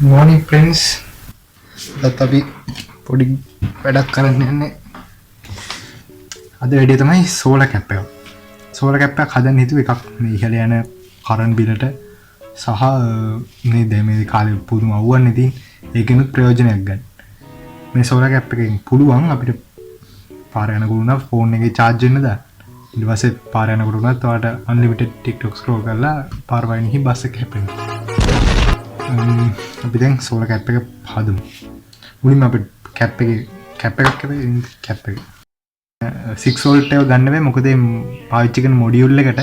Morning friends. අදත් අපි පොඩි වැඩක් කරන්න යන්නේ. අද වැඩේ තමයි සෝලර් කැප් එක. සෝලර් කැප් එකක් හදන්න හිතුව එකක් මේ ඉහළ යන කරන්ට් බිලට සහ මේ දැන් මේ කාලේ පුදුම අවුවන්නේ තියෙන ඒකෙනුත් ප්‍රයෝජනයක් ගන්න. මේ සෝලර් කැප් එකෙන් පුළුවන් අපිට පාර යනකොට උනා ෆෝන් එකේ charge වෙන්න දාන්න. ඊට පස්සේ පාර යනකොට උනත් ඔයාලට unlimited TikTok scroll කරලා පාර වයින් හි බස් එක හැපෙනවා. අපි දැන් සෝලර් කැප් එක හදමු. මුලින්ම අපි කැප් එකක් 6 වෝල්ට් එක ගන්න බෑ මොකද පාවිච්චි කරන මොඩියුල් එකට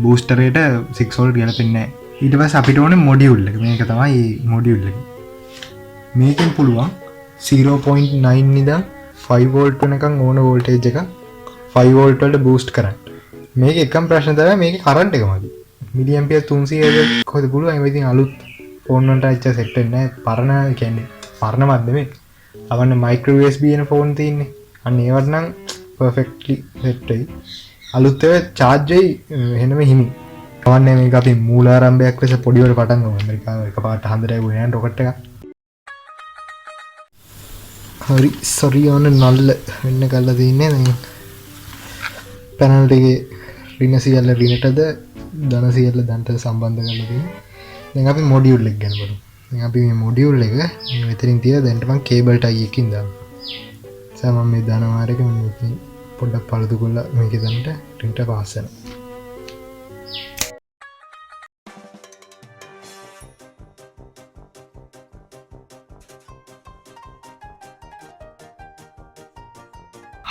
බූස්ටර් එකට 6 වෝල්ට් ගැලපෙන්නේ නැහැ. ඊට පස්සේ අපිට ඕනේ මොඩියුල් එක. මේක තමයි මොඩියුල් එක. මේකෙන් පුළුවන් 0.9 ඉඳන් 5 වෝල්ට් වෙනකන් ඕන වෝල්ටේජ් එක 5 වෝල්ට් වලට බූස්ට් කරන්න. මේක එකම ප්‍රශ්න තමයි මේකේ කරන්ට් එක මදි. මිලි ඇම්පියර් 300 කොහෙද පුළුවන්. මේ ඉතින් අලුත් ෆෝන් වලට ඇච්ච සෙට් වෙන්නේ නැහැ. පරණ කියන්නේ පරණවත් නෙමෙයි. අවන්න මයික්‍රෝ USB එන ෆෝන් තියෙන්නේ. අන්න ඒවට නම් perfectly set වෙයි. අලුත් ඒවා charge වෙයි එහෙනම හිමි. අවන්නේ මේක අපි මූලාරම්භයක් ලෙස පොඩි වල පටන් ගමු. ඇමරිකාව එකපාරට හන්දරයි ගොයන රොකට් එකක්. හරි සරියන නල්ල වෙන්න ගල්ලා තින්නේ දැන්. පැනල් එකේ ඍණ සියල්ල ඍණටද ධන සියල්ල ධනට සම්බන්ධ කරලා තියෙනවා. දැන් අපි මොඩියුල් එක ගැන බලමු. දැන් අපි මේ මොඩියුල් එක මෙතනින් තියලා දැන් මම කේබල් ටයි එකකින් දානවා. මම මේ ධන වාරයක මෙතන පොඩ්ඩක් පළදු කරලා මේකේ දැන්ට රින්ට පාස් වෙනවා.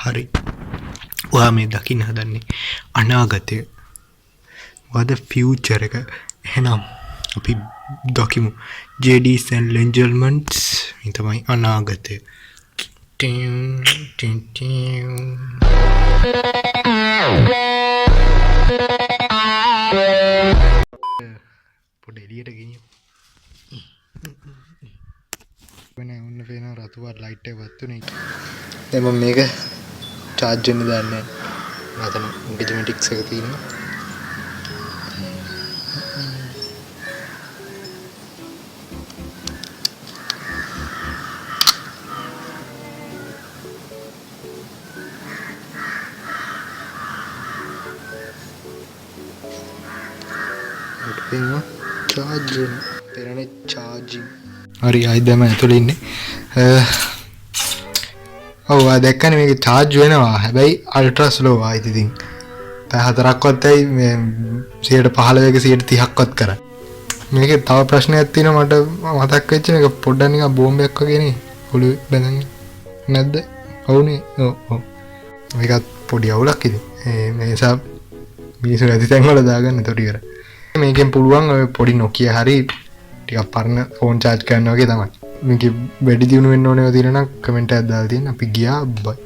හරි. ඔයා මේ දකින්න හදන්නේ අනාගතය. වද ෆියුචර් එක. එහෙනම් අපි දකිමු JDs and Engelments මේ තමයි අනාගතය. පොඩ එළියට ගෙනියමු. වෙන උන්න පේන රතු පාට ලයිට් එක වත්තුනේ. දැන් මම මේක charge වෙන්න දාන්නේ. මතන engagement එක තියෙනවා. හරි ආයි දැන් මම ඇතුලේ ඉන්නේ. ඔව් ආ දැක්කනේ මේක charge වෙනවා. හැබැයි ultra slow ආයි ඉතින්. පැය 4ක්වත් ඇයි මේ 115ක 130ක්වත් කරා. මේකේ තව ප්‍රශ්නයක් තියෙනවා මට මතක් වෙච්ච මේක පොඩ්ඩක් නිකන් බෝම්බයක් වගේ නේ. ඔළුවේ බැඳගෙන. නැද්ද? ඔව්නේ. ඔව්. මේකත් පොඩි අවුලක් ඉතින්. මේ නිසා මිනිස්සු නැති තැන් වල දාගන්න තොටි කර. මේකෙන් පුළුවන් ඔය පොඩි Nokia හරි ටිකක් පරණ ෆෝන් charge කරනවා වගේ තමයි. මේකේ වැඩි දියුණු වෙන්න ඕනේ තියෙනවා නම් කමෙන්ට් එකක් දාලා තියෙන්න. අපි ගියා බයි.